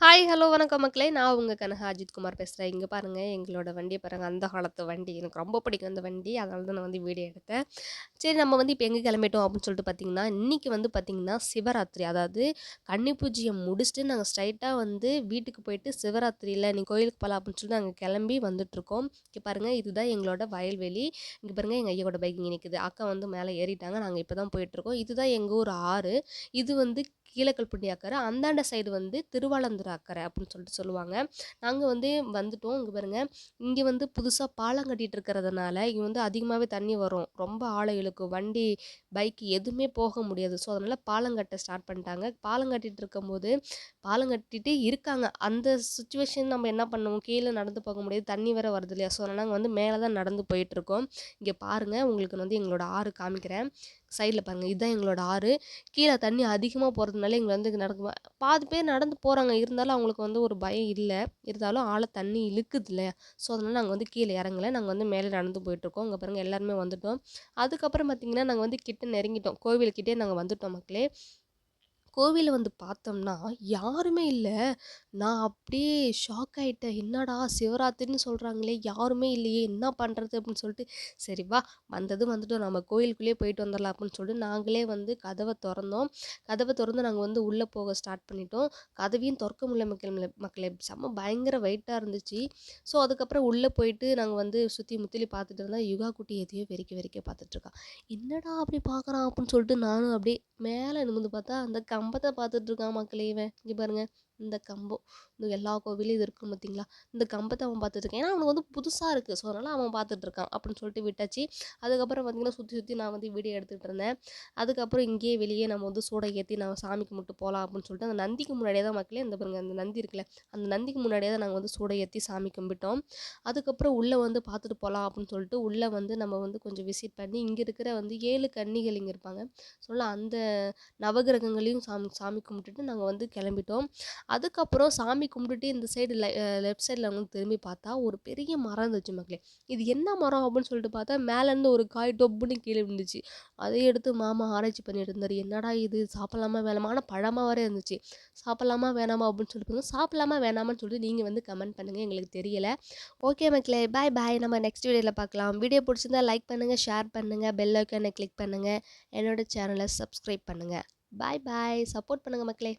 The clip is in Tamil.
ஹாய், ஹலோ, வணக்கம் மக்களே. நான் உங்க கனகா அஜித்குமார் பேசுறேன். இங்க பாருங்க, எங்களோட வண்டிய பாருங்க. அந்த காலத்து வண்டி. எனக்கு ரொம்ப பிடிக்கும் அந்த வண்டி. அதனால தான் நான் வந்து வீடியோ எடுத்தேன். சரி, நம்ம வந்து இப்ப எங்க கிளம்பிட்டோம் அப்படின்னு சொல்லிட்டு பார்த்தீங்கன்னா, இன்னைக்கு வந்து பார்த்தீங்கன்னா, சிவராத்திரி. அதாவது கன்னி பூஜைய முடிச்சுட்டு நாங்க ஸ்ட்ரைட்டா வந்து வீட்டுக்கு போயிட்டு சிவராத்திரில இன்னைக்கு கோயிலுக்கு போலாம் அப்படின்னு சொல்லிட்டு நாங்க கிளம்பி வந்துட்டுருக்கோம். இங்க பாருங்க, இதுதான் எங்களோட வயல்வெளி. இங்க பாருங்க, எங்க ஐயாவோட பைக் இங்க நிக்குது. அக்கா வந்து மேல ஏறிட்டாங்க. நாங்க இப்ப தான் போயிட்டுருக்கோம். இதுதான் எங்க ஊர் ஆறு. இது வந்து கீழக்கல்பட்டி அக்கரை. அந்தாண்ட சைடு வந்து திருவாலந்துறை அக்கரை அப்படின்னு சொல்லிட்டு சொல்லுவாங்க. நாங்க வந்து வந்துட்டோம். இங்க பாருங்க, இங்க வந்து புதுசா பாலம் கட்டிட்டு இருக்கிறதுனால இங்க வந்து அதிகமாவே தண்ணி வரும். ரொம்ப ஆழம் இழுக்கும். வண்டி, பைக் எதுவுமே போக முடியாது. ஸோ அதனால பாலம் கட்ட ஸ்டார்ட் பண்ணிட்டாங்க. பாலம் கட்டிட்டு இருக்கும்போது பாலம் கட்டிட்டு இருக்காங்க. அந்த சிச்சுவேஷன் நம்ம என்ன பண்ணுவோம்? கீழ நடந்து போக முடியாது. தண்ணி வேற வருது இல்லையா? ஸோ அதனால நாங்க வந்து மேல தான் நடந்து போயிட்டுருக்கோம். இங்க பாருங்க, உங்களுக்கு வந்து எங்களோட ஆறு காமிக்கிறேன். சைடுல பாருங்க. இதுதான் எங்களோட ஆறு. கீழ தண்ணி அதிகமா போறதுனால இங்க வந்து நடக்க பாதி பேர் நடந்து போறாங்க. இருந்தாலும் அவங்களுக்கு வந்து ஒரு பயம் இல்ல. இருந்தாலும் ஆழ தண்ணி இழுக்குது இல்லையா? ஸோ அதனால நாங்க வந்து கீழ இறங்கல. நாங்க வந்து மேலே நடந்து போயிட்டுருக்கோம். இங்க பாருங்க, எல்லாருமே வந்துட்டோம். அதுக்கப்புறம் பார்த்தீங்கன்னா, நாங்க வந்து கிட்ட நெருங்கிட்டோம். கோவிலுக்கிட்டயே நாங்க வந்துட்டோம் மக்களே. கோவில்ல வந்து பார்த்தோம்னா, யாருமே இல்ல. நான் அப்படியே ஷாக் ஆயிட்டேன். என்னடா சிவராத்திரின்னு சொல்றாங்களே! யாருமே இல்லையே! என்ன பண்றது? அப்படின்னு சொல்லிட்டு, சரி வா, வந்தது வந்துட்டோம். நம்ம கோயிலுக்குள்ளேயே போயிட்டு வந்துரலாம் அப்படின்னு சொல்லிட்டு, நாங்களே வந்து கதவ தொறந்தோம். கதவ தொறந்து நாங்க வந்து உள்ள போக ஸ்டார்ட் பண்ணிட்டோம். கதவையும் தொறக்க முடியல மக்களே. செம்ம பயங்கர வெயிட்டா இருந்துச்சு. ஸோ, அதுக்கப்புறம் உள்ள போயிட்டு நாங்க வந்து சுத்தி முத்திலும் பார்த்துட்டு இருந்தா, யுகா குட்டி எதையோ வெறிக்க வெறிக்க பார்த்துட்டுருக்கா. என்னடா அப்படி பார்க்குறான்? அப்படின்னு சொல்லிட்டு நானும் அப்படியே மேல நிமிர்ந்து பார்த்தா, அந்த கம்பத்த பார்த்துட்டு இருக்கான் மக்களே இவன். இங்க பாருங்க, இந்த கம்பம். இந்த எல்லா கோவில்லையும் இது இருக்கும் பார்த்தீங்களா? இந்த கம்பத்த அவன் பார்த்துட்டு இருக்கான். ஏன்னா அவனுக்கு வந்து புதுசா இருக்கு. ஸோ அதனால அவன் பார்த்துட்டு இருக்கான் அப்படின்னு சொல்லிட்டு விட்டாச்சு. அதுக்கப்புறம் பார்த்தீங்கன்னா, சுத்தி சுத்தி நான் வந்து வீடியோ எடுத்துட்டு இருந்தேன். அதுக்கப்புறம் இங்கேயே வெளியே நம்ம வந்து சூடம் ஏத்தி நம்ம சாமி கும்பிட்டு போலாம் அப்படின்னு சொல்லிட்டு, அந்த நந்திக்கு முன்னாடியே தான் மக்களே, இந்த பாருங்க அந்த நந்தி இருக்குல்ல, அந்த நந்திக்கு முன்னாடியே தான் நாங்க வந்து சூடம் ஏத்தி சாமி கும்பிட்டோம். அதுக்கப்புறம் உள்ள வந்து பார்த்துட்டு போலாம் அப்படின்னு சொல்லிட்டு, உள்ள வந்து நம்ம வந்து கொஞ்சம் விசிட் பண்ணி, இங்க இருக்கிற வந்து 7 கன்னிகள் இங்க இருப்பாங்க. சொல்ல அந்த நவகிரகங்களையும் சாமி சாமி கும்பிட்டுட்டு நாங்க வந்து கிளம்பிட்டோம். அதுக்கப்புறம் சாமி கும்பிட்டுட்டு இந்த சைடு லெஃப்ட் சைடில் வந்து திரும்பி பார்த்தா ஒரு பெரிய மரம் இருந்துச்சு மக்களே. இது என்ன மரம் அப்படின்னு சொல்லிட்டு பார்த்தா மேலேருந்து ஒரு காய் டொப்புன்னு கீழே விழுந்துச்சு. அதை எடுத்து மாமா ஆராய்ச்சி பண்ணிட்டு இருந்தாரு. என்னடா இது, சாப்பிடலாமா வேணாமா? ஆனால் பழமா வேற இருந்துச்சு. சாப்பிடலாமா வேணாமா அப்படின்னு சொல்லிட்டு பாருங்க. சாப்பிடலாமா வேணாமான்னு சொல்லிட்டு நீங்கள் வந்து கமெண்ட் பண்ணுங்கள், எங்களுக்கு தெரியல. ஓகே மக்களே, பாய் பாய். நம்ம நெக்ஸ்ட் வீடியோவில் பார்க்கலாம். வீடியோ பிடிச்சிருந்தா லைக் பண்ணுங்கள், ஷேர் பண்ணுங்கள், பெல் ஐக்கானை கிளிக் பண்ணுங்கள், என்னோட சேனலை சப்ஸ்கிரைப் பண்ணுங்கள். பாய் பாய். சப்போர்ட் பண்ணுங்கள் மக்களே.